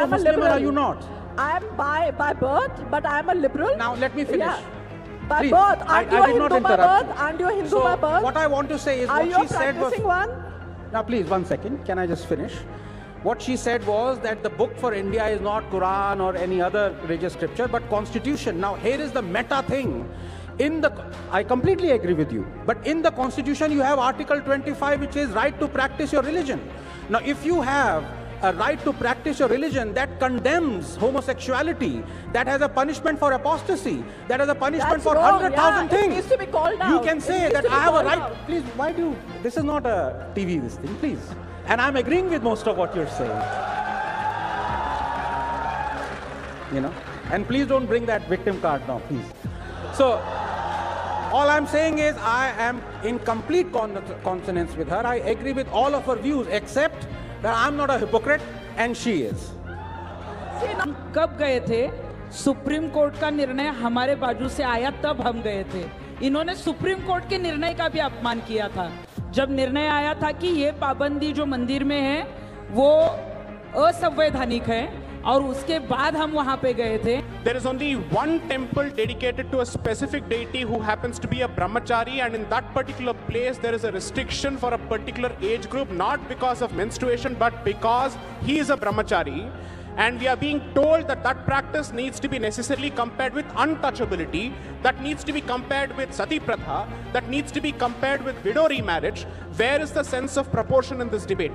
I'm a Muslim or liberal. are you not? I am by birth, but I am a liberal. Now let me finish. Yeah. By Please, birth, aren't you a did not Hindu by interrupt birth? you. Aren't you a Hindu So by birth? what I want to say is Are what you she a said was. practicing one? Now please, 1 second. Can I just finish? What she said was that the book for India is not Quran or any other religious scripture, but Constitution. Now here is the meta thing. I completely agree with you. But in the Constitution, you have Article 25, which is right to practice your religion. Now, if you have a right to practice your religion that condemns homosexuality, that has a punishment for apostasy, that has a punishment That's for wrong. 100,000 Yeah, thing. it needs to be called out. You can say It needs that to be I have a called right. out. Please, why do you? This is not a TV, this thing, please. And I'm agreeing with most of what you're saying. You know, and please don't bring that victim card now, please. So, all I'm saying is I am in complete consonance with her. I agree with all of her views, except that I'm not a hypocrite and she is. हम कब गए थे? Supreme court का निर्णय हमारे बाजू से आया तब हम गए थे। इन्होंने सुप्रीम कोर्ट के निर्णय का भी अपमान किया था। जब निर्णय आया था कि ये पाबंदी जो मंदिर में है वो असंवैधानिक है और उसके बाद हम वहां पे गए थे। There is only one temple dedicated to a specific deity who happens to be a brahmachari, and in that particular place there is a restriction for a particular age group, not because of menstruation but because he is a brahmachari. And we are being told that that practice needs to be necessarily compared with untouchability, that needs to be compared with sati pratha, that needs to be compared with widow remarriage. Where is the sense of proportion in this debate?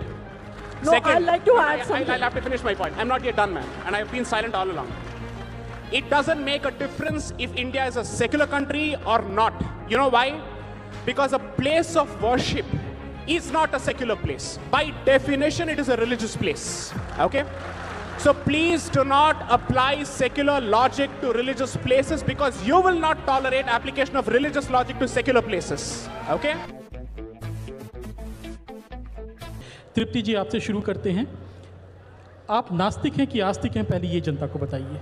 No, I'd like to add something. I'll have to finish my point. I'm not yet done, man. And I've been silent all along. It doesn't make a difference if India is a secular country or not. You know why? Because a place of worship is not a secular place. By definition, it is a religious place. Okay? So please do not apply secular logic to religious places, because you will not tolerate application of religious logic to secular places. Okay? तृप्ति जी, आपसे शुरू करते हैं। आप नास्तिक हैं कि आस्तिक हैं, पहले ये जनता को बताइए।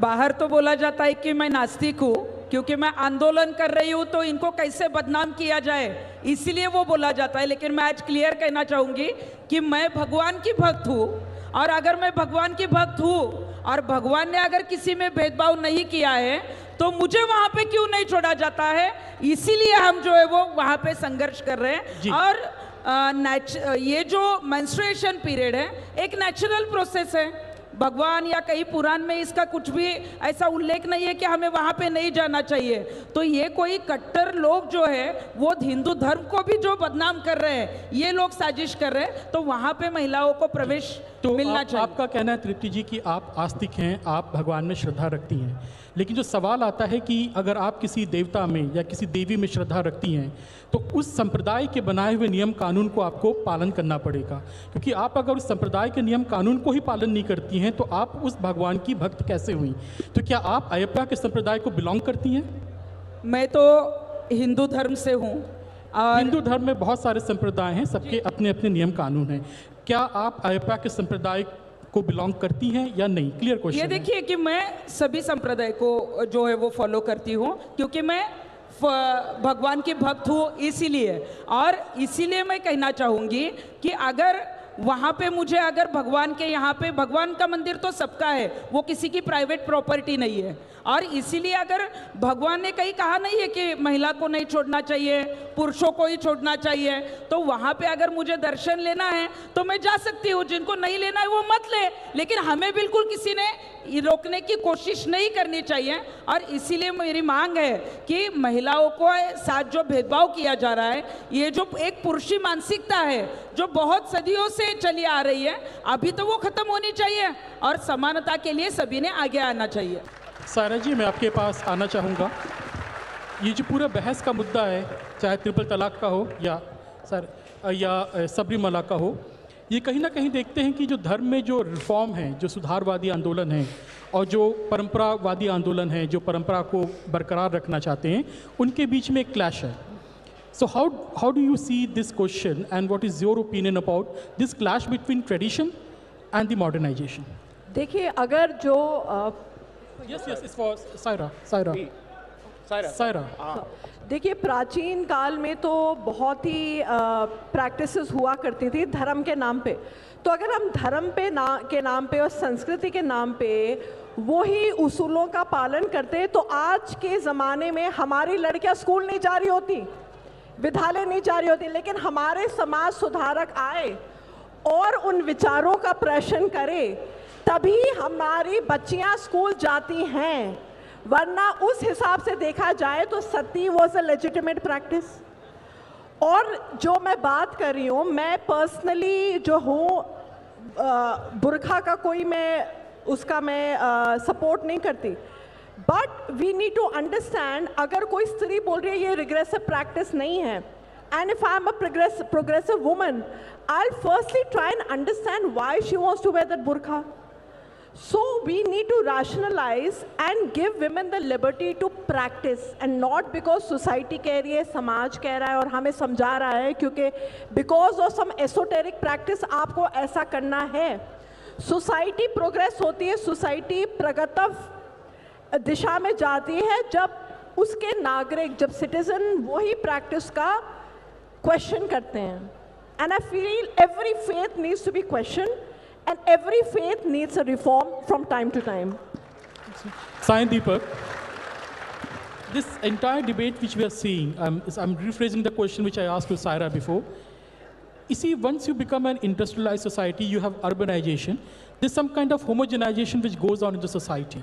बाहर तो बोला जाता है कि मैं नास्तिक हूँ क्योंकि मैं आंदोलन कर रही हूँ, तो इनको कैसे बदनाम किया जाए इसीलिए वो बोला जाता है। लेकिन मैं आज क्लियर कहना चाहूँगी कि मैं भगवान की भक्त हूँ, और अगर मैं भगवान की भक्त हूँ और भगवान ने अगर किसी में भेदभाव नहीं किया है तो मुझे वहाँ पे क्यों नहीं छोड़ा जाता है, इसीलिए हम जो है वो वहाँ पे संघर्ष कर रहे हैं। और ये जो मेंस्ट्रुएशन पीरियड है एक नेचुरल प्रोसेस है। भगवान या कहीं पुराण में इसका कुछ भी ऐसा उल्लेख नहीं है कि हमें वहाँ पे नहीं जाना चाहिए। तो ये कोई कट्टर लोग जो है वो हिंदू धर्म को भी जो बदनाम कर रहे हैं, ये लोग साजिश कर रहे हैं, तो वहाँ पे महिलाओं को प्रवेश तो मिलना चाहिए। आपका कहना है तृप्ति जी कि आप आस्तिक हैं, आप भगवान में श्रद्धा रखती हैं, लेकिन जो सवाल आता है कि अगर आप किसी देवता में या किसी देवी में श्रद्धा रखती हैं तो उस संप्रदाय के बनाए हुए नियम कानून को आपको पालन करना पड़ेगा, क्योंकि आप अगर उस संप्रदाय के नियम कानून को ही पालन नहीं करती हैं तो आप उस भगवान की भक्त कैसे हुई? तो क्या आप अयप्पा के संप्रदाय को बिलोंग करती हैं? मैं तो हिंदू धर्म से हूँ। हिंदू धर्म में बहुत सारे संप्रदाय हैं, सबके अपने अपने नियम कानून हैं। क्या आप अयप्पा के संप्रदाय को बिलोंग करती हैं या नहीं? Clear question. ये देखिए कि मैं सभी संप्रदाय को जो है वो फॉलो करती हूँ, क्योंकि मैं भगवान की भक्त हूँ इसीलिए। और इसीलिए मैं कहना चाहूँगी कि अगर वहाँ पे मुझे अगर भगवान के यहाँ पे, भगवान का मंदिर तो सबका है, वो किसी की प्राइवेट प्रॉपर्टी नहीं है। और इसीलिए अगर भगवान ने कहीं कहा नहीं है कि महिला को नहीं छोड़ना चाहिए, पुरुषों को ही छोड़ना चाहिए, तो वहाँ पे अगर मुझे दर्शन लेना है तो मैं जा सकती हूँ। जिनको नहीं लेना है वो मत ले, लेकिन हमें बिल्कुल किसी ने रोकने की कोशिश नहीं करनी चाहिए। और इसीलिए मेरी मांग है कि महिलाओं को साथ जो भेदभाव किया जा रहा है, ये जो एक पुरुषी मानसिकता है जो बहुत सदियों से चली आ रही है, अभी तो वो खत्म होनी चाहिए और समानता के लिए सभी ने आगे आना चाहिए। सायरा जी, मैं आपके पास आना चाहूँगा। ये जो पूरा बहस का मुद्दा है, चाहे ट्रिपल तलाक का हो या सबरीमला का हो, ये कहीं ना कहीं देखते हैं कि जो धर्म में जो रिफॉर्म है, जो सुधारवादी आंदोलन है और जो परंपरावादी आंदोलन है, जो परंपरा को बरकरार रखना चाहते हैं, उनके बीच में एक क्लैश है। So how do you see this question, and what is your opinion about this clash between tradition and the modernization? देखिए, अगर जो Yes, it's for Saira. Saira. देखिए, प्राचीन काल में तो बहुत ही प्रैक्टिसेस हुआ करती थी धर्म के नाम पे। तो अगर हम धर्म के नाम पे और संस्कृति के नाम पे वही उसूलों का पालन करते, तो आज के ज़माने में हमारी लड़कियां स्कूल नहीं जा रही होती, विद्यालय नहीं जा रही होती, लेकिन हमारे समाज सुधारक आए और उन विचारों का प्रदर्शन करे, तभी हमारी बच्चियां स्कूल जाती हैं। वरना उस हिसाब से देखा जाए तो सती वॉज अ लेजिटिमेट प्रैक्टिस। और जो मैं बात कर रही हूँ, मैं पर्सनली जो हूँ बुरखा का कोई उसका मैं सपोर्ट नहीं करती, but we need to understand, अगर कोई स्त्री बोल रही है ये रिग्रेसिव प्रैक्टिस नहीं है, and if I am a progressive woman, I will firstly try and understand why she wants to wear that burqa. So we need to rationalize and give women the liberty to practice, and not because society कह रही है, समाज कह रहा है और हमें समझा रहा है, क्योंकि because of some esoteric practice आपको ऐसा करना है. सोसाइटी प्रोग्रेस होती है, सोसाइटी प्रगति दिशा में जाती है जब उसके नागरिक, जब सिटीजन वही प्रैक्टिस का क्वेश्चन करते हैं. And I feel every faith needs to be questioned, and every faith needs a reform from time to time. Sai Deepak, this entire debate which we are seeing, I'm rephrasing the question which I asked to Saira before. You see, once you become an industrialized society, you have urbanization. There's some kind of homogenization which goes on in the society.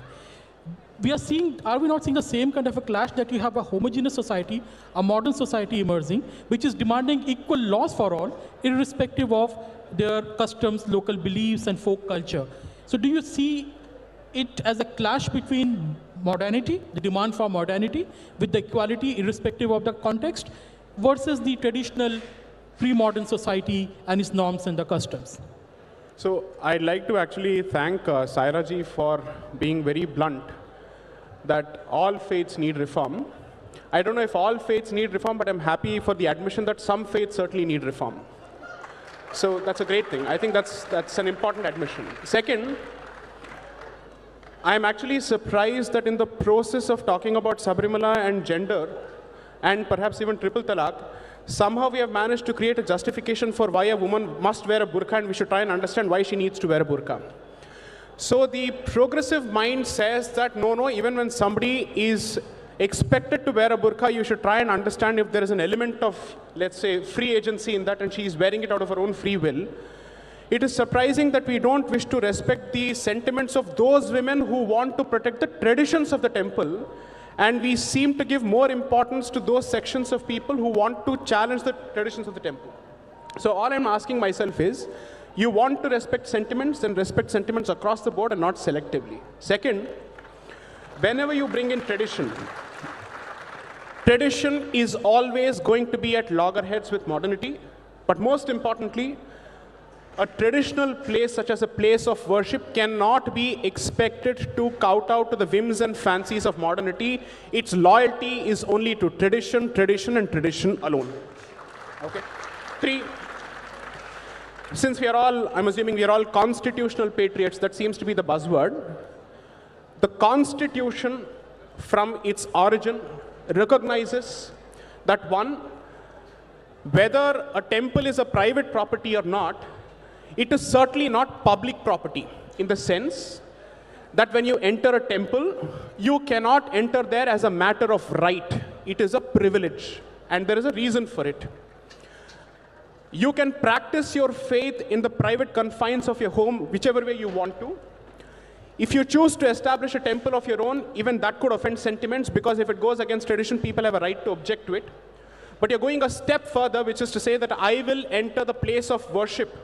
Are we not seeing the same kind of a clash, that you have a homogeneous society, a modern society emerging, which is demanding equal laws for all, irrespective of their customs, local beliefs, and folk culture? So do you see it as a clash between modernity, the demand for modernity, with the equality irrespective of the context, versus the traditional pre-modern society and its norms and the customs? So I'd like to actually thank Saira ji for being very blunt that all faiths need reform. I don't know if all faiths need reform, but I'm happy for the admission that some faiths certainly need reform. So that's a great thing. I think that's an important admission. Second, I'm actually surprised that in the process of talking about Sabrimala and gender, and perhaps even triple talaq, somehow we have managed to create a justification for why a woman must wear a burqa, and we should try and understand why she needs to wear a burqa. So the progressive mind says that no, even when somebody is expected to wear a burqa, you should try and understand if there is an element of, let's say, free agency in that, and she is wearing it out of her own free will. It is surprising that we don't wish to respect the sentiments of those women who want to protect the traditions of the temple, and we seem to give more importance to those sections of people who want to challenge the traditions of the temple. So all I'm asking myself is, you want to respect sentiments, then respect sentiments across the board and not selectively. Second, whenever you bring in tradition, tradition is always going to be at loggerheads with modernity, but most importantly, a traditional place such as a place of worship cannot be expected to kowtow to the whims and fancies of modernity. Its loyalty is only to tradition, tradition, and tradition alone. Okay. 3, since we are all, I'm assuming we are all constitutional patriots, that seems to be the buzzword. The Constitution, from its origin, recognizes that one, whether a temple is a private property or not, it is certainly not public property, in the sense that when you enter a temple, you cannot enter there as a matter of right. It is a privilege, and there is a reason for it. You can practice your faith in the private confines of your home, whichever way you want to. If you choose to establish a temple of your own, even that could offend sentiments, because if it goes against tradition, people have a right to object to it. But you're going a step further, which is to say that I will enter the place of worship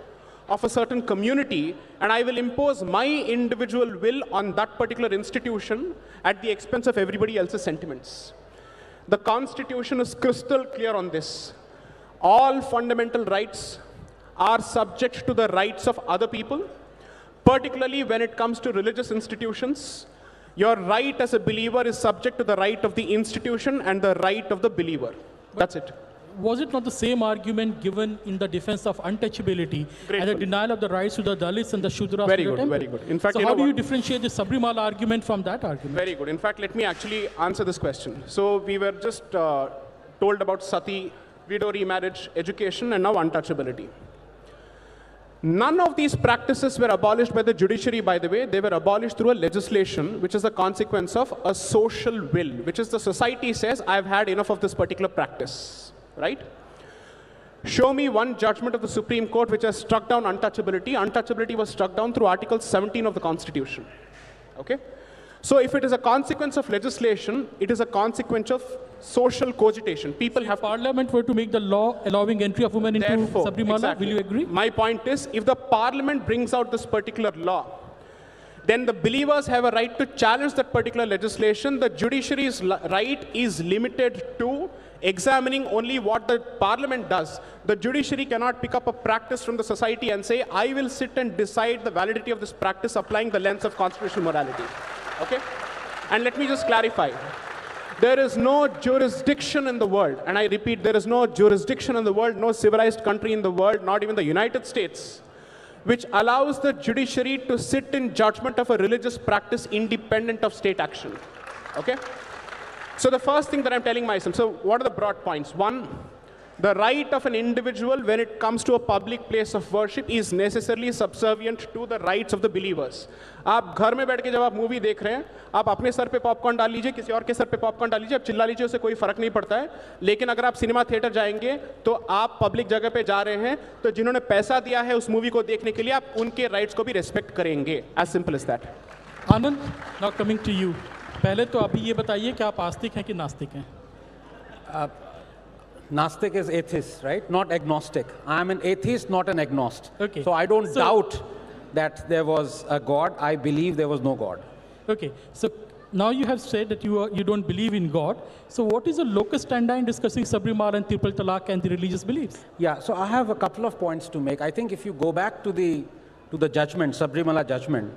of a certain community, and I will impose my individual will on that particular institution at the expense of everybody else's sentiments. The Constitution is crystal clear on this. All fundamental rights are subject to the rights of other people, particularly when it comes to religious institutions. Your right as a believer is subject to the right of the institution and the right of the believer. That's it. was it not the same argument given in the defense of untouchability and the denial of the rights to the Dalits and the Shudras? Very good, very good. In fact, so how do you differentiate the Sabrimala argument from that argument? Very good. In fact, let me actually answer this question. So we were just told about sati, widow remarriage, education, and now untouchability. None of these practices were abolished by the judiciary, by the way. They were abolished through a legislation, which is a consequence of a social will, which is the society says, I've had enough of this particular practice, right? Show me one judgment of the Supreme Court which has struck down untouchability. Untouchability was struck down through Article 17 of the Constitution, okay? So if it is a consequence of legislation, it is a consequence of social cogitation. People have... If Parliament were to make the law allowing entry of women into Sabrimala, exactly. Will you agree? My point is, if the Parliament brings out this particular law, then the believers have a right to challenge that particular legislation. The judiciary's right is limited to examining only what the Parliament does. The judiciary cannot pick up a practice from the society and say, I will sit and decide the validity of this practice applying the lens of constitutional morality. Okay? And let me just clarify. There is no jurisdiction in the world, and I repeat, there is no jurisdiction in the world, no civilized country in the world, not even the United States, which allows the judiciary to sit in judgment of a religious practice independent of state action. Okay? So the first thing that I'm telling myself, so what are the broad points? One, the right of an individual when it comes to a public place of worship is necessarily subservient to the rights of the believers. आप घर में बैठ के जब आप movie देख रहे हैं, आप अपने सर पे पॉपकॉर्न डाल लीजिए, किसी और के सर पे पॉपकॉर्न डाल लीजिए, आप चिल्ला लीजिए, उससे कोई फर्क नहीं पड़ता है. लेकिन अगर आप सिनेमा थिएटर जाएंगे तो आप पब्लिक जगह पे जा रहे हैं, तो जिन्होंने पैसा दिया है उस मूवी को देखने के लिए, आप उनके राइट्स को भी रेस्पेक्ट करेंगे. As simple as that. Anand, now coming to you. पहले तो अभी ये बताइए कि आप आस्तिक हैं कि नास्तिक हैं? Gnostic is atheist, right? Not agnostic. I am an atheist, not an agnostic. Okay. So I don't doubt that there was a God. I believe there was no God. Okay. So now you have said that you don't believe in God. So what is the locus standi in discussing Sabrimala and Triple Talaq and the religious beliefs? Yeah. So I have a couple of points to make. I think if you go back to the judgment, Sabrimala judgment,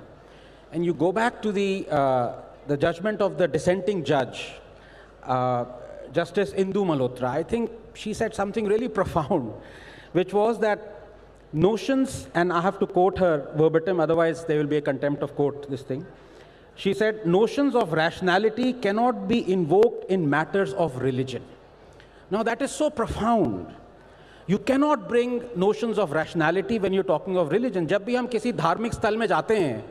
and you go back to the judgment of the dissenting judge, Justice Indu Malhotra, I think she said something really profound, which was that notions, and I have to quote her verbatim, otherwise there will be a contempt of court, this thing. She said, notions of rationality cannot be invoked in matters of religion. Now that is so profound. You cannot bring notions of rationality when you're talking of religion. जब भी हम किसी धार्मिक स्थल में जाते हैं,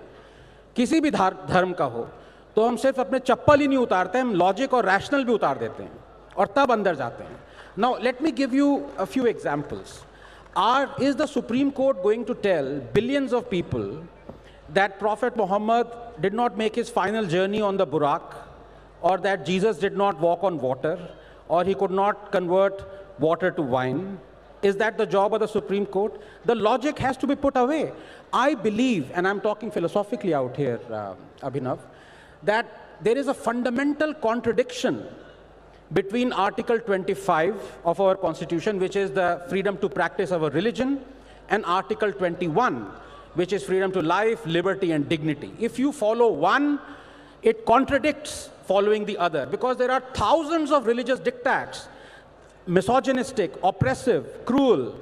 किसी भी धर्म का हो, तो हम सिर्फ अपने चप्पल ही नहीं उतारते, हम लॉजिक और रैशनल भी उतार देते हैं और तब अंदर जाते हैं. Now let me give you a few examples. Is the Supreme Court going to tell billions of people that Prophet Muhammad did not make his final journey on the Burak, or that Jesus did not walk on water, or he could not convert water to wine? Is that the job of the Supreme Court? The logic has to be put away. I believe, and I'm talking philosophically out here, Abhinav, that there is a fundamental contradiction between Article 25 of our Constitution, which is the freedom to practice our religion, and Article 21, which is freedom to life, liberty, and dignity. If you follow one, it contradicts following the other, because there are thousands of religious diktats, misogynistic, oppressive, cruel,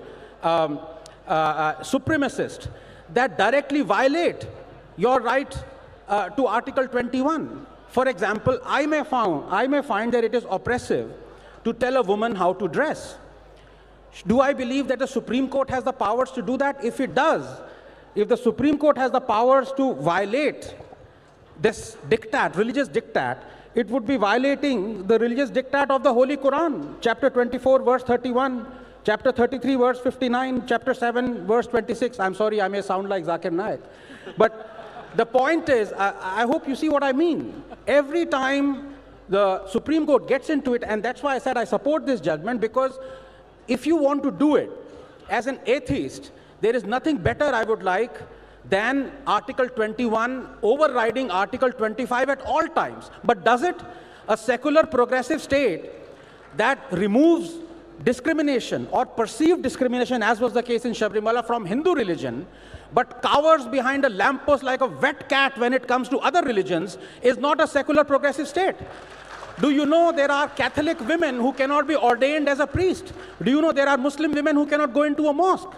supremacist, that directly violate your right to Article 21. For example, I may find that it is oppressive to tell a woman how to dress. Do I believe that the Supreme Court has the powers to do that? If it does, if the Supreme Court has the powers to violate this diktat, religious diktat, it would be violating the religious diktat of the Holy Quran, chapter 24, verse 31, chapter 33, verse 59, chapter 7, verse 26. I'm sorry, I may sound like Zakir Naik. But the point is, I hope you see what I mean. Every time the Supreme Court gets into it, and that's why I said I support this judgment, because if you want to do it as an atheist, there is nothing better I would like than Article 21 overriding Article 25 at all times. But does it? A secular progressive state that removes discrimination or perceived discrimination, as was the case in Sabrimala, from Hindu religion, but cowers behind a lamppost like a wet cat when it comes to other religions, is not a secular progressive state. Do you know there are Catholic women who cannot be ordained as a priest? Do you know there are Muslim women who cannot go into a mosque?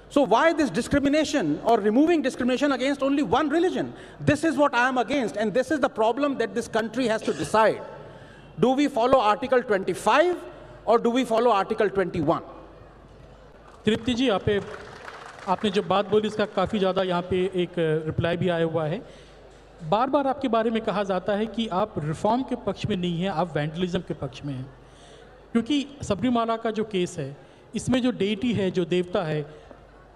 So why this discrimination or removing discrimination against only one religion? This is what I am against, and this is the problem that this country has to decide. Do we follow Article 25 or do we follow Article 21? तृप्ति जी, आपने जो बात बोली इसका काफ़ी ज़्यादा यहाँ पे एक रिप्लाई भी आया हुआ है। बार बार आपके बारे में कहा जाता है कि आप रिफॉर्म के पक्ष में नहीं हैं, आप वैंडलिज्म के पक्ष में हैं। क्योंकि सबरीमाला का जो केस है, इसमें जो डेटी है, जो देवता है,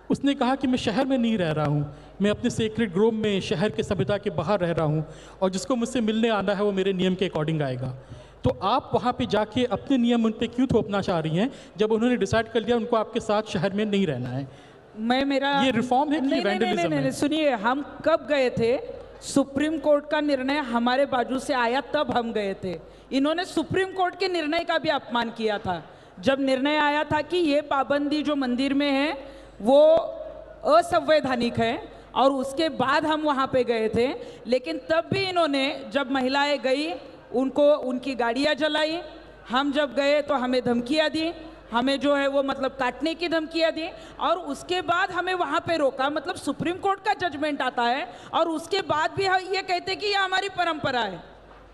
उसने कहा कि मैं शहर में नहीं रह रहा हूँ, मैं अपने सेक्रेट ग्रोव में शहर के सभ्यता के बाहर रह रहा हूँ, और जिसको मुझसे मिलने आना है वो मेरे नियम के अकॉर्डिंग आएगा। तो आप वहाँ पे जाके अपने नियम उन पे क्यों थोपना चाह रही हैं जब उन्होंने डिसाइड कर लिया उनको आपके साथ शहर में नहीं रहना है? ये रिफॉर्म है कि वैंडलिज्म है? सुनिए, हम कब गए थे? सुप्रीम कोर्ट का निर्णय हमारे बाजू से आया तब हम गए थे। इन्होंने सुप्रीम कोर्ट के निर्णय का भी अपमान किया था। जब निर्णय आया था कि ये पाबंदी जो मंदिर में है वो असंवैधानिक है, और उसके बाद हम वहाँ पे गए थे। लेकिन तब भी इन्होंने, जब महिलाएं गई उनको उनकी गाड़ियाँ जलाई, हम जब गए तो हमें धमकियाँ दी, हमें जो है वो मतलब काटने की धमकियाँ दी, और उसके बाद हमें वहाँ पे रोका। मतलब सुप्रीम कोर्ट का जजमेंट आता है और उसके बाद भी ये कहते कि ये हमारी परंपरा है,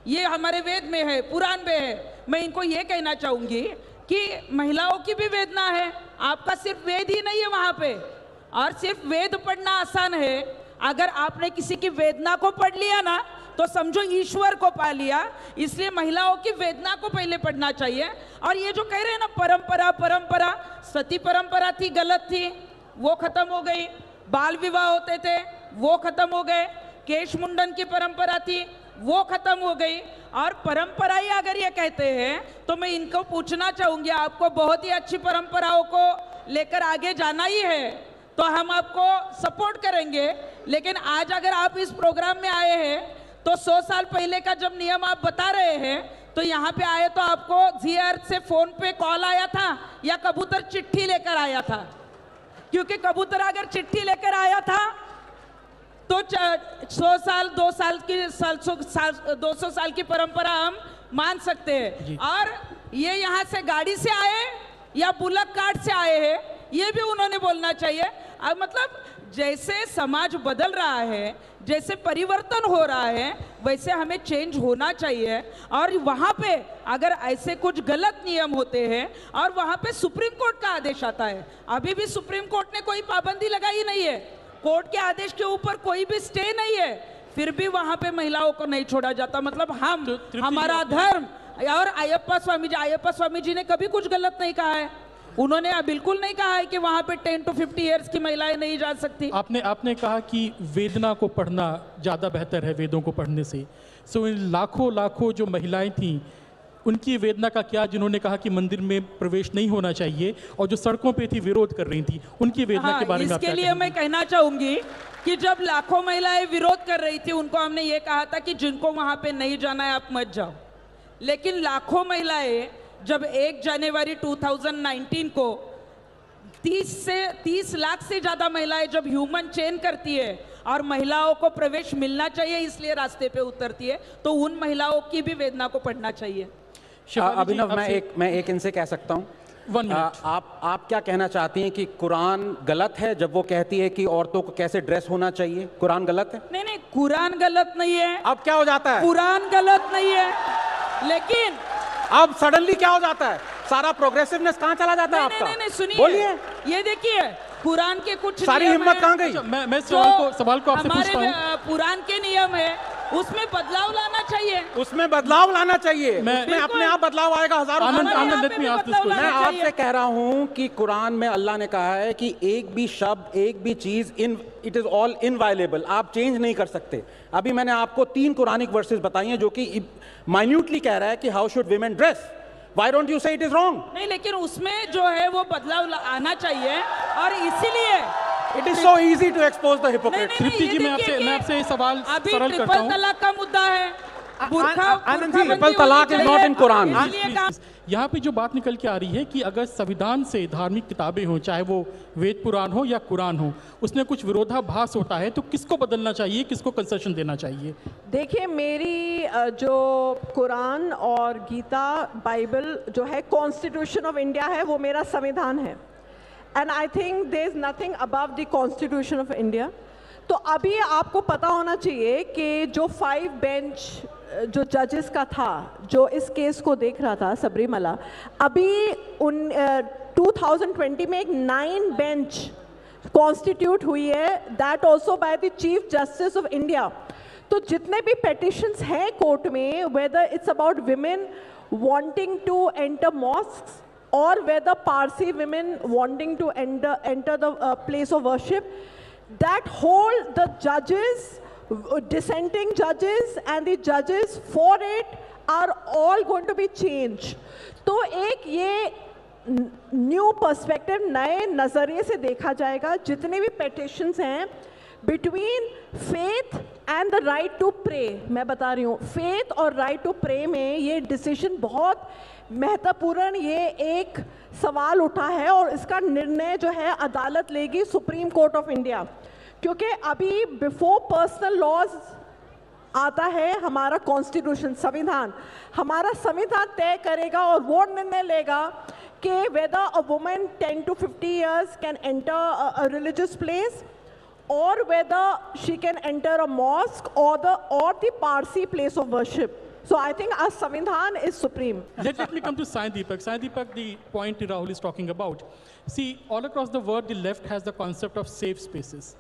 ये हमारे वेद में है, पुराण में है। मैं इनको ये कहना चाहूँगी कि महिलाओं की भी वेदना है, आपका सिर्फ वेद ही नहीं है वहाँ पे। और सिर्फ वेद पढ़ना आसान है, अगर आपने किसी की वेदना को पढ़ लिया ना तो समझो ईश्वर को पा लिया। इसलिए महिलाओं की वेदना को पहले पढ़ना चाहिए। और ये जो कह रहे हैं ना परंपरा परंपरा, सती परंपरा थी, गलत थी, वो खत्म हो गई। बाल विवाह होते थे, वो खत्म हो गए। केश मुंडन की परंपरा थी, वो खत्म हो गई। और परंपरा ही अगर ये कहते हैं तो मैं इनको पूछना चाहूंगी, आपको बहुत ही अच्छी परंपराओं को लेकर आगे जाना ही है तो हम आपको सपोर्ट करेंगे। लेकिन आज अगर आप इस प्रोग्राम में आए हैं तो 100 साल पहले का जब नियम आप बता रहे हैं तो यहाँ पे आए तो आपको जी अर्थ से फोन पे कॉल आया था या कबूतर चिट्ठी लेकर आया था? क्योंकि कबूतर अगर चिट्ठी लेकर आया था तो 100 साल 200 साल की परंपरा हम मान सकते हैं। और ये यहाँ से गाड़ी से आए या बुलक कार्ट से आए हैं, ये भी उन्होंने बोलना चाहिए। अब मतलब जैसे समाज बदल रहा है, जैसे परिवर्तन हो रहा है, वैसे हमें चेंज होना चाहिए। और वहाँ पे अगर ऐसे कुछ गलत नियम होते हैं और वहाँ पे सुप्रीम कोर्ट का आदेश आता है, अभी भी सुप्रीम कोर्ट ने कोई पाबंदी लगाई नहीं है, कोर्ट के आदेश के ऊपर कोई भी स्टे नहीं है, फिर भी वहाँ पे महिलाओं को नहीं छोड़ा जाता। मतलब हम हमारा धर्म और अयप्पा स्वामी जी ने कभी कुछ गलत नहीं कहा है। उन्होंने बिल्कुल नहीं कहा है कि वहाँ पे 10 to 50 इयर्स की महिलाएं नहीं जा सकती। आपने कहा कि वेदना को पढ़ना ज़्यादा बेहतर है वेदों को पढ़ने से। सो इन लाखों जो महिलाएं थीं उनकी वेदना का क्या, जिन्होंने कहा कि मंदिर में प्रवेश नहीं होना चाहिए और जो सड़कों पे थी विरोध कर रही थी, उनकी वेदना के बारे में इसके लिए मैं कहना चाहूंगी कि जब लाखों महिलाएं विरोध कर रही थी उनको हमने ये कहा था कि जिनको वहाँ पे नहीं जाना है आप मत जाओ। लेकिन लाखों महिलाएं जब 1 जनवरी 2019 को 30 लाख से ज्यादा महिलाएं जब ह्यूमन चेन करती है और महिलाओं को प्रवेश मिलना चाहिए इसलिए रास्ते पे उतरती है, तो उन महिलाओं की भी वेदना को पढ़ना चाहिए। अभिनव, मैं एक इनसे कह सकता हूँ, आप क्या कहना चाहती हैं कि कुरान गलत है जब वो कहती है कि औरतों को कैसे ड्रेस होना चाहिए? कुरान गलत है? नहीं, कुरान गलत नहीं है। अब क्या हो जाता है? कुरान गलत नहीं है, लेकिन अब सडनली क्या हो जाता है? सारा प्रोग्रेसिवनेस कहाँ चला जाता है आपका? नहीं, सुनिए, बोलिए। ये देखिए कुरान के कुछ सारी हिम्मत कहाँ गई? मैं सवाल को आपसे पूछता हूँ। हमारे पुराण के नियम है, उसमें बदलाव लाना चाहिए। उसमें बदलाव लाना चाहिए, उसमें अपने आप बदलाव आएगा। हजारों मैं आपसे कह रहा हूँ कि कुरान में अल्लाह ने कहा है कि एक भी शब्द, एक भी चीज इट इज ऑल इनवायलेबल, आप चेंज नहीं कर सकते। अभी मैंने आपको 3 कुरानिक वर्सेस बताई हैं जो कि माइन्यूटली कह रहा है कि how should women dress. Why don't you say it is wrong? नहीं, लेकिन उसमें जो है वो बदलाव आना चाहिए और इसीलिए It is so easy to expose the hypocrite. तृप्ति जी, मैं आपसे सवाल सरल करता हूं। ट्रिपल तलाक का मुद्दा है, Anand ji, triple talaq is not in Quran. यहाँ पे जो बात निकल के आ रही है कि अगर संविधान से धार्मिक किताबें हों, चाहे वो वेद पुराण हो या कुरान हो, उसमें कुछ विरोधाभास होता है, तो किसको बदलना चाहिए, किसको कंसेशन देना चाहिए? देखिए, मेरी जो कुरान और गीता बाइबल जो है कॉन्स्टिट्यूशन ऑफ इंडिया है, वो मेरा संविधान है, and I think there is nothing above the constitution of India. तो अभी आपको पता होना चाहिए कि जो 5 बेंच जो जजेस का था, जो इस केस को देख रहा था सबरीमला, अभी 2020 में एक 9 बेंच कॉन्स्टिट्यूट हुई है, that also by the chief justice of India. तो जितने भी पेटिशंस हैं कोर्ट में, whether it's about women wanting to enter mosques or whether Parsi women wanting to enter the place of worship, that whole, the judges, dissenting judges and the judges for it are all going to be changed. तो एक ये new perspective, नए नज़रिए से देखा जाएगा जितने भी पेटिशंस हैं between faith and the right to pray. मैं बता रही हूँ, फेथ और राइट टू प्रे में ये डिसीजन बहुत महत्वपूर्ण, ये एक सवाल उठा है और इसका निर्णय जो है अदालत लेगी, सुप्रीम कोर्ट ऑफ इंडिया। क्योंकि अभी बिफोर पर्सनल लॉज आता है हमारा कॉन्स्टिट्यूशन, संविधान। हमारा संविधान तय करेगा और वो निर्णय लेगा कि whether a woman 10 to 50 years can enter a religious place or whether she can enter a mosque or the Parsi place of worship. So I think our Samvidhan is supreme. Let me come to Sai Deepak. Sai Deepak, the point Rahul is talking about. See, all across the world, the left has the concept of safe spaces,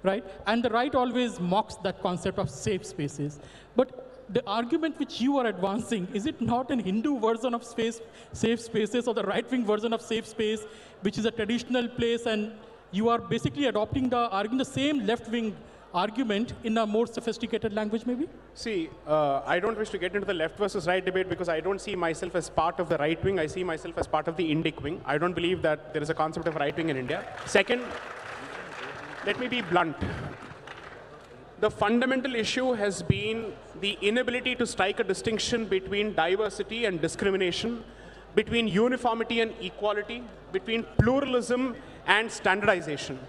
right? And the right always mocks that concept of safe spaces. But the argument which you are advancing, is it not an Hindu version of safe spaces, or the right-wing version of safe space, which is a traditional place, and you are basically arguing the same left-wing argument in a more sophisticated language, maybe? See, I don't wish to get into the left versus right debate because I don't see myself as part of the right wing. I see myself as part of the Indic wing. I don't believe that there is a concept of right wing in India. Second, let me be blunt. The fundamental issue has been the inability to strike a distinction between diversity and discrimination, between uniformity and equality, between pluralism and standardization.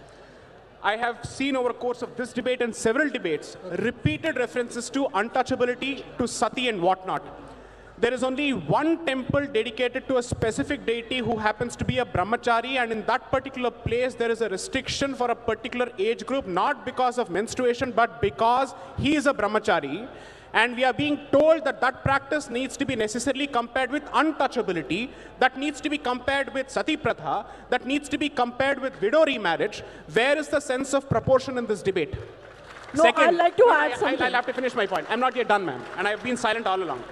I have seen over the course of this debate and several debates, repeated references to untouchability, to sati and whatnot. There is only one temple dedicated to a specific deity who happens to be a brahmachari, and in that particular place there is a restriction for a particular age group, not because of menstruation, but because he is a brahmachari. And we are being told that that practice needs to be necessarily compared with untouchability, that needs to be compared with sati pratha, that needs to be compared with widow remarriage. Where is the sense of proportion in this debate? No, Second, I'd like to add something. I'll have to finish my point. I'm not yet done, ma'am, and I've been silent all along.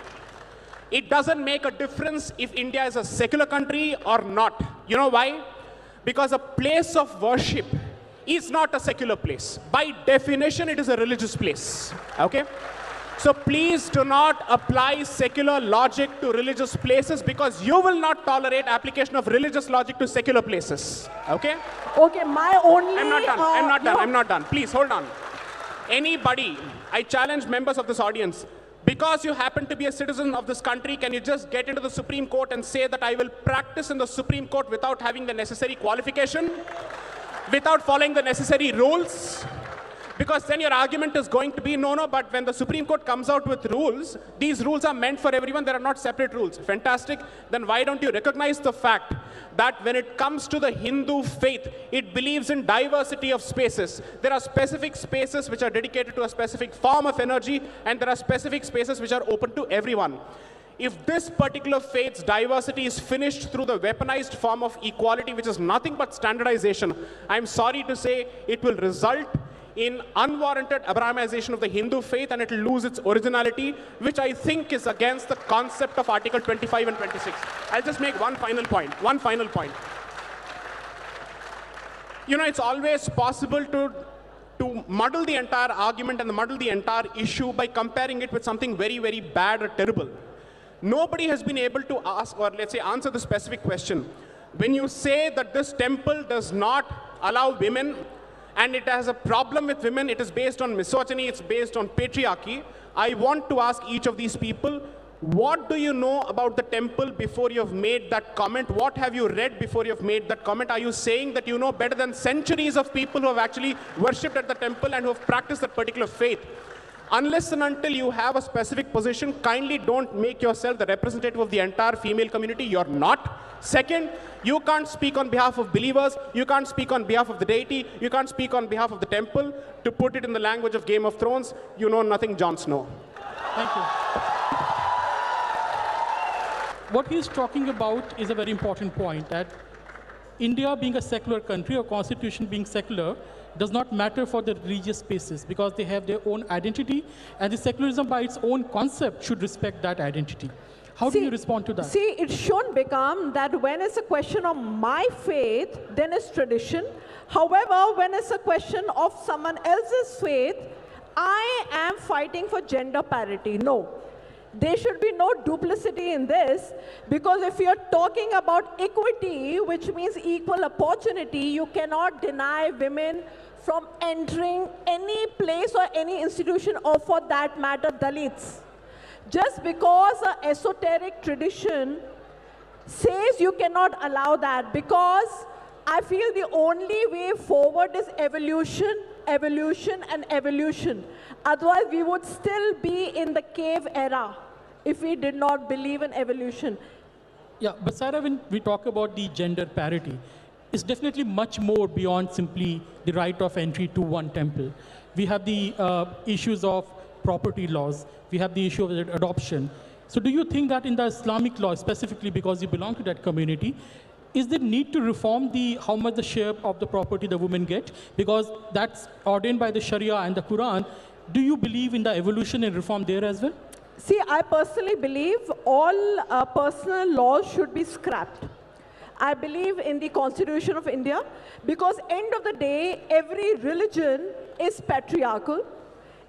It doesn't make a difference if India is a secular country or not. You know why? Because a place of worship is not a secular place. By definition, it is a religious place. Okay? So please do not apply secular logic to religious places, because you will not tolerate application of religious logic to secular places. Okay? Okay, my only... I'm not done. Please, hold on. Anybody, I challenge members of this audience, because you happen to be a citizen of this country, can you just get into the Supreme Court and say that I will practice in the Supreme Court without having the necessary qualification, without following the necessary rules? Because then your argument is going to be, no, but when the Supreme Court comes out with rules, these rules are meant for everyone, there are not separate rules. Fantastic. Then why don't you recognize the fact that when it comes to the Hindu faith, it believes in diversity of spaces. There are specific spaces which are dedicated to a specific form of energy, and there are specific spaces which are open to everyone. If this particular faith's diversity is finished through the weaponized form of equality, which is nothing but standardization, I'm sorry to say it will result in unwarranted Abrahamization of the Hindu faith, and it will lose its originality, which I think is against the concept of Article 25 and 26. I'll just make one final point. You know, it's always possible to muddle the entire argument and muddle the entire issue by comparing it with something very, very bad or terrible. Nobody has been able to ask, or let's say answer the specific question. When you say that this temple does not allow women and it has a problem with women, it is based on misogyny, it's based on patriarchy. I want to ask each of these people, what do you know about the temple before you have made that comment? What have you read before you have made that comment? Are you saying that you know better than centuries of people who have actually worshipped at the temple and who have practiced that particular faith? Unless and until you have a specific position, kindly don't make yourself the representative of the entire female community. You're not. Second, you can't speak on behalf of believers, you can't speak on behalf of the deity, you can't speak on behalf of the temple. To put it in the language of Game of Thrones, you know nothing, Jon Snow. Thank you. What he's talking about is a very important point, that India being a secular country, or constitution being secular, does not matter for the religious spaces because they have their own identity, and the secularism by its own concept should respect that identity. How do you respond to that? See, it shouldn't become that when it's a question of my faith, then it's tradition. However, when it's a question of someone else's faith, I am fighting for gender parity. No. There should be no duplicity in this, because if you're talking about equity, which means equal opportunity, you cannot deny women from entering any place or any institution, or for that matter, Dalits. Just because an esoteric tradition says you cannot allow that, because I feel the only way forward is evolution, evolution, and evolution. Otherwise, we would still be in the cave era if we did not believe in evolution. Yeah, but Sarah, when we talk about the gender parity, it's definitely much more beyond simply the right of entry to one temple. We have the issues of property laws. We have the issue of adoption. So do you think that in the Islamic law, specifically because you belong to that community, is there need to reform how much the share of the property the women get? Because that's ordained by the Sharia and the Quran. Do you believe in the evolution and reform there as well? See, I personally believe all personal laws should be scrapped. I believe in the Constitution of India, because end of the day, every religion is patriarchal.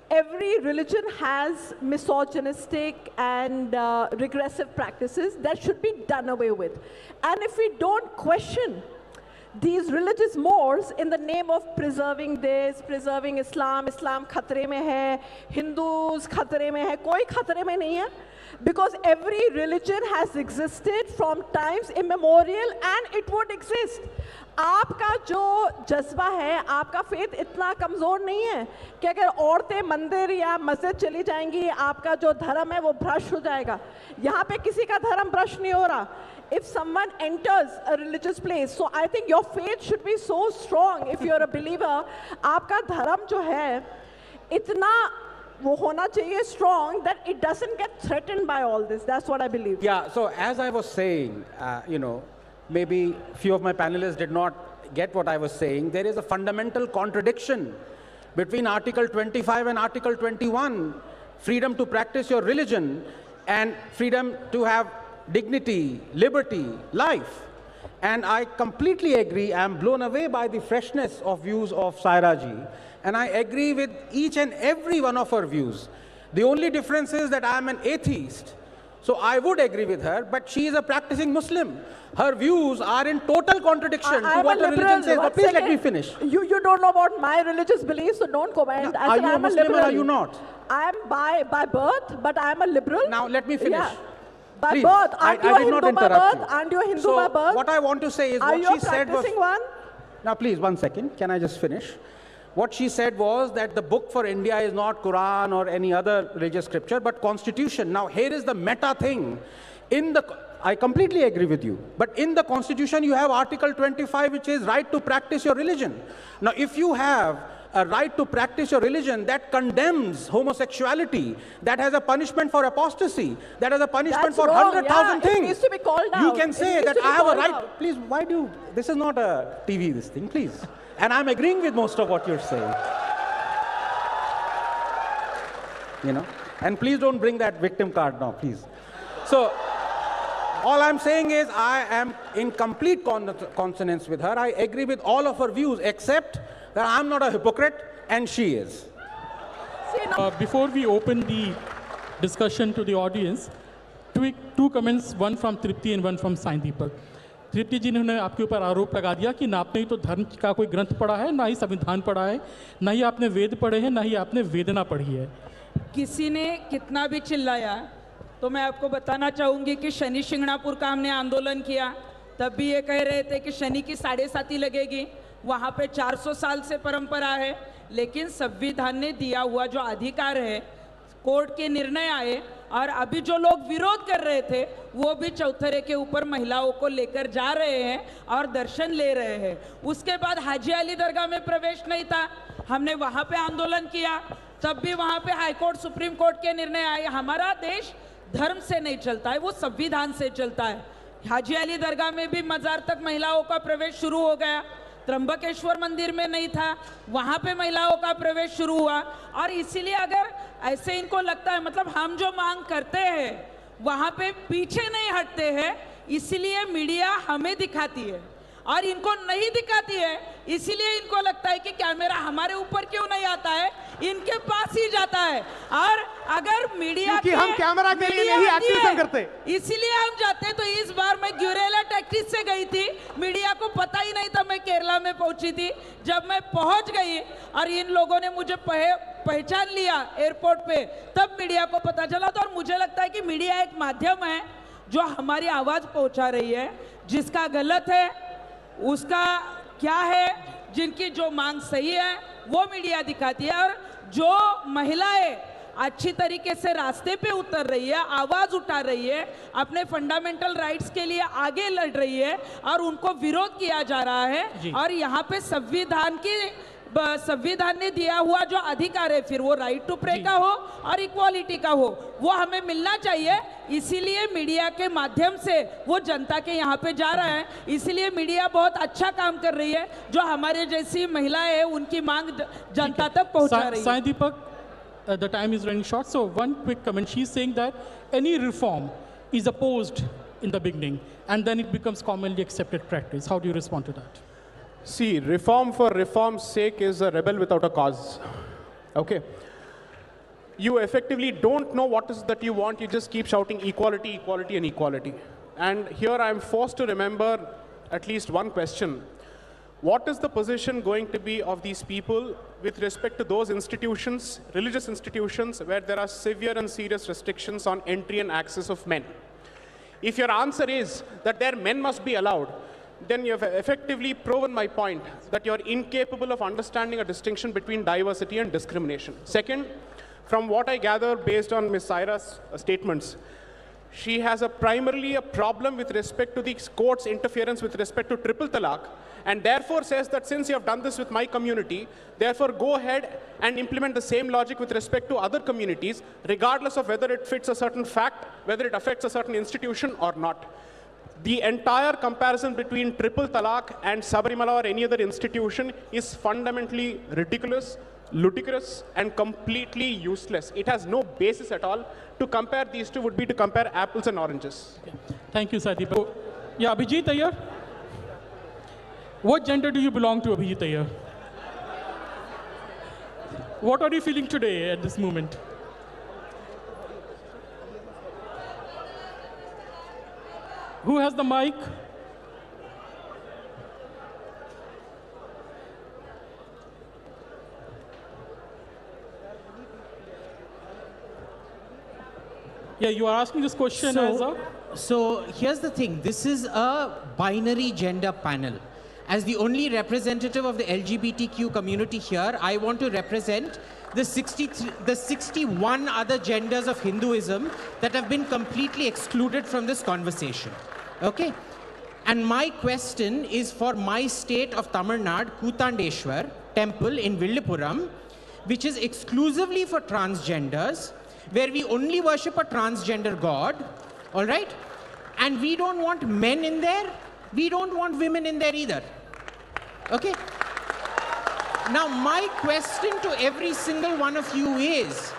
Every religion has misogynistic and regressive practices that should be done away with. And if we don't question these religious mores in the name of preserving this, preserving Islam, Islam khatre mein hai, Hindus khatre mein hai, koi khatre mein nahi hai. Because every religion has existed from times immemorial and it would exist. आपका जो जज्बा है, आपका faith इतना कमज़ोर नहीं है कि अगर औरतें मंदिर या मस्जिद चली जाएंगी, आपका जो धर्म है वो भ्रष्ट हो जाएगा. यहाँ पे किसी का धर्म भ्रष्ट नहीं हो रहा. If someone enters a religious place, so I think your faith should be so strong. If you're a believer, आपका धर्म जो है इतना वो होना चाहिए strong that it doesn't get threatened by all this. That's what I believe. Yeah, so as I was saying, maybe few of my panelists did not get what I was saying. There is a fundamental contradiction between Article 25 and Article 21, freedom to practice your religion and freedom to have dignity, liberty, life. And I completely agree. I am blown away by the freshness of views of Saira ji. And I agree with each and every one of her views. The only difference is that I am an atheist. So I would agree with her, but she is a practicing Muslim. Her views are in total contradiction to what the religion says. But please let me finish. You don't know about my religious beliefs, so don't comment. Are you a Muslim or are you not? I am by birth, but I am a liberal. Now let me finish. Yeah. By Please, birth, aren't you a Hindu by birth? You. Aren't you a Hindu so by birth? What I want to say is are what you she said was... one? Now please, 1 second. Can I just finish? What she said was that the book for India is not Quran or any other religious scripture, but Constitution. Now here is the meta thing. I completely agree with you. But in the Constitution, you have Article 25, which is right to practice your religion. Now, if you have a right to practice your religion that condemns homosexuality, that has a punishment for apostasy, that has a punishment for 100,000 things. It needs to be called out. You can say that I have a right. Please, why do you? This is not a TV, this thing, please. And I'm agreeing with most of what you're saying. And please don't bring that victim card now, please. So, all I'm saying is I am in complete consonance with her. I agree with all of her views, except that I'm not a hypocrite and she is. Before we open the discussion to the audience, two comments, one from Tripti and one from Sai Deepak. तृप्ति जी ने आपके ऊपर आरोप लगा दिया कि ना आपने ही तो धर्म का कोई ग्रंथ पढ़ा है, ना ही संविधान पढ़ा है, ना ही आपने वेद पढ़े हैं, ना ही आपने वेदना पढ़ी है। किसी ने कितना भी चिल्लाया तो मैं आपको बताना चाहूँगी कि शनि शिंगणापुर का हमने आंदोलन किया, तब भी ये कह रहे थे कि शनि की 7.5 लगेगी। वहाँ पे 400 साल से परंपरा है, लेकिन संविधान ने दिया हुआ जो अधिकार है, कोर्ट के निर्णय आए, और अभी जो लोग विरोध कर रहे थे वो भी चौथरे के ऊपर महिलाओं को लेकर जा रहे हैं और दर्शन ले रहे हैं। उसके बाद हाजी अली दरगाह में प्रवेश नहीं था, हमने वहाँ पे आंदोलन किया, तब भी वहाँ पे हाई कोर्ट सुप्रीम कोर्ट के निर्णय आए। हमारा देश धर्म से नहीं चलता है, वो संविधान से चलता है। हाजी अली दरगाह में भी मजार तक महिलाओं का प्रवेश शुरू हो गया, त्र्यंबकेश्वर मंदिर में नहीं था, वहाँ पे महिलाओं का प्रवेश शुरू हुआ। और इसीलिए अगर ऐसे इनको लगता है, मतलब हम जो मांग करते हैं वहाँ पे पीछे नहीं हटते हैं, इसीलिए मीडिया हमें दिखाती है और इनको नहीं दिखाती है, इसीलिए इनको लगता है कि कैमरा हमारे ऊपर क्यों नहीं आता है, इनके पास ही जाता है। और अगर मीडिया क्योंकि हम कैमरा के लिए नहीं एक्टिविज्म करते, इसीलिए हम जाते। तो इस बार मैं ग्यूरेला टैक्टिस से गई थी, मीडिया को पता ही नहीं था मैं केरला में पहुंची थी। जब मैं पहुंच गई और इन लोगों ने मुझे पहचान लिया एयरपोर्ट पे, तब मीडिया को पता चला। तो और मुझे लगता है कि मीडिया एक माध्यम है जो हमारी आवाज पहुंचा रही है, जिसका गलत है उसका क्या है, जिनकी जो मांग सही है वो मीडिया दिखाती है, और जो महिलाएं अच्छी तरीके से रास्ते पे उतर रही है, आवाज उठा रही है, अपने फंडामेंटल राइट्स के लिए आगे लड़ रही है और उनको विरोध किया जा रहा है। और यहाँ पे संविधान ने दिया हुआ जो अधिकार है, फिर वो राइट टू प्रे का हो और इक्वालिटी का हो, वो हमें मिलना चाहिए। इसीलिए मीडिया के माध्यम से वो जनता के यहाँ पे जा रहा है। इसीलिए मीडिया बहुत अच्छा काम कर रही है, जो हमारे जैसी महिलाएं हैं उनकी मांग जनता तक पहुंचा रही है। साई दीपक, the time is running short, so one quick comment. She's saying that any reform is opposed in the beginning and then it becomes commonly accepted practice. How do you respond to that? See, reform for reform's sake is a rebel without a cause. Okay? You effectively don't know what is that you want, you just keep shouting equality, equality, and equality. And here I am forced to remember at least one question. What is the position going to be of these people with respect to those institutions, religious institutions, where there are severe and serious restrictions on entry and access of men? If your answer is that their men must be allowed, then you have effectively proven my point that you're incapable of understanding a distinction between diversity and discrimination. Second, from what I gather based on Ms. Saira's statements, she has primarily a problem with respect to the court's interference with respect to triple talaq, and therefore says that since you have done this with my community, therefore go ahead and implement the same logic with respect to other communities, regardless of whether it fits a certain fact, whether it affects a certain institution or not. The entire comparison between triple talaq and Sabarimala or any other institution is fundamentally ridiculous, ludicrous, and completely useless. It has no basis at all. To compare these two would be to compare apples and oranges. Okay. Thank you, Sai Deepak. Yeah, Abhijit Iyer. What gender do you belong to, Abhijit Iyer? What are you feeling today at this moment? Who has the mic? Yeah, you are asking this question So here's the thing. This is a binary gender panel. As the only representative of the LGBTQ community here, I want to represent the 61 other genders of Hinduism that have been completely excluded from this conversation. Okay? And my question is for my state of Tamil Nadu, Kutandeshwar temple in Villupuram, which is exclusively for transgenders, where we only worship a transgender god, all right? And we don't want men in there, we don't want women in there either. Okay? Now my question to every single one of you is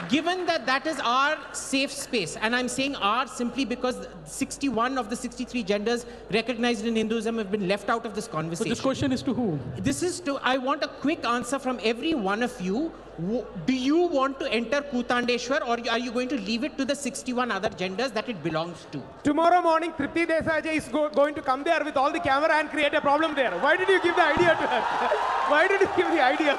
given that that is our safe space, and I'm saying our simply because 61 of the 63 genders recognized in Hinduism have been left out of this conversation. So this question is to who? This is to, I want a quick answer from every one of you. Do you want to enter Kutandeshwar, or are you going to leave it to the 61 other genders that it belongs to? Tomorrow morning, Tripti Desai is going to come there with all the camera and create a problem there. Why did you give the idea to her? Why did you give the idea?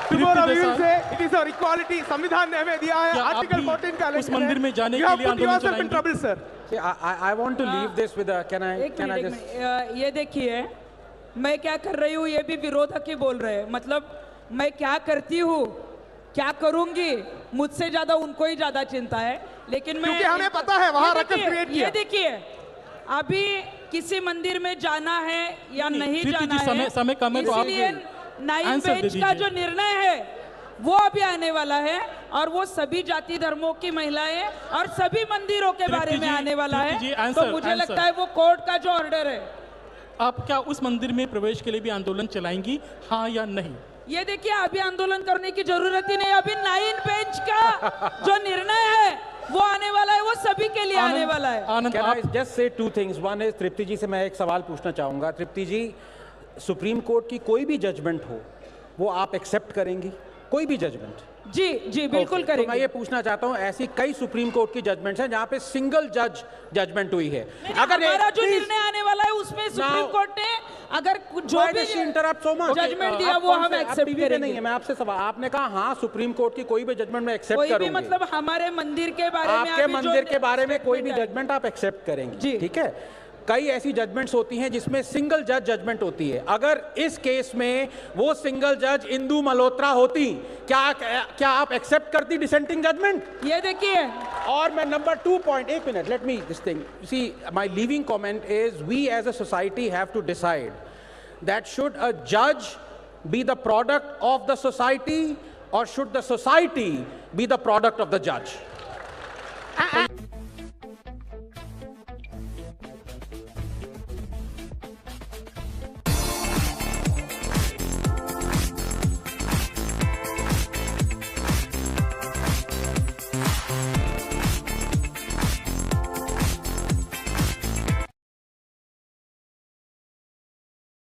Tomorrow we will say it is our equality. Samvidhan ने हमें दिया है. Article 14 का उस मंदिर में जाने You के have लिए put आंदोलन yourself in चलाएंगे? trouble, sir. See, I want to leave this with a, can I just... ये देखिए, मैं क्या कर रही हूँ ये भी विरोधक ही बोल रहे हैं. मतलब मैं क्या करती हूँ, क्या करूंगी, मुझसे ज्यादा उनको ही ज्यादा चिंता है. लेकिन मैं, क्योंकि हमें पता है वहाँ रकस क्रिएट किया. ये देखिए, अभी किसी मंदिर में जाना है या नहीं जाना है, समय कम है तो आप इसलिए 9 बेंच का जो निर्णय है वो अभी आने वाला है, और वो सभी जाति धर्मों की महिलाएं और सभी मंदिरों के बारे में आने वाला है. तो मुझे लगता है वो कोर्ट का जो ऑर्डर है. आप क्या उस मंदिर में प्रवेश के लिए भी आंदोलन चलाएंगी, हाँ या नहीं? ये देखिए, अभी आंदोलन करने की जरूरत ही नहीं. अभी 9 बेंच का जो निर्णय है वो आने वाला है, वो सभी के लिए आने वाला है. आनंद, Can I just say two things? One is, तृप्ति जी से मैं एक सवाल पूछना चाहूंगा. तृप्ति जी, सुप्रीम कोर्ट की कोई भी जजमेंट हो, वो आप एक्सेप्ट करेंगी? कोई भी जजमेंट? जी जी बिल्कुल करेंगे. तो मैं ये पूछना चाहता हूँ, ऐसी कई सुप्रीम कोर्ट की जजमेंट्स हैं जहाँ पे सिंगल जज जजमेंट हुई है. अगर हमारा जो निर्णय आने वाला है उसमें सुप्रीम कोर्ट ने अगर जो भी जजमेंट दिया वो हम एक्सेप्ट करेंगे. नहीं है, मैं आपसे सवाल, आपने कहा हाँ सुप्रीम कोर्ट की कोई भी जजमेंट में एक्सेप्ट करूंगी. कोई भी मतलब हमारे मंदिर के बारे में, आपके मंदिर के बारे में कोई भी जजमेंट आप एक्सेप्ट करेंगे, ठीक है? कई ऐसी जजमेंट्स होती हैं जिसमें सिंगल जज जजमेंट होती है. अगर इस केस में वो सिंगल जज इंदु मल्होत्रा होती, क्या आप एक्सेप्ट करती डिसेंटिंग जजमेंट? ये देखिए, और मैं नंबर 2 पॉइंट, एक minute, let me this thing, see my leaving comment is, we as a society have to decide that should a जज be the product of the society, और should the society be the product of the जज?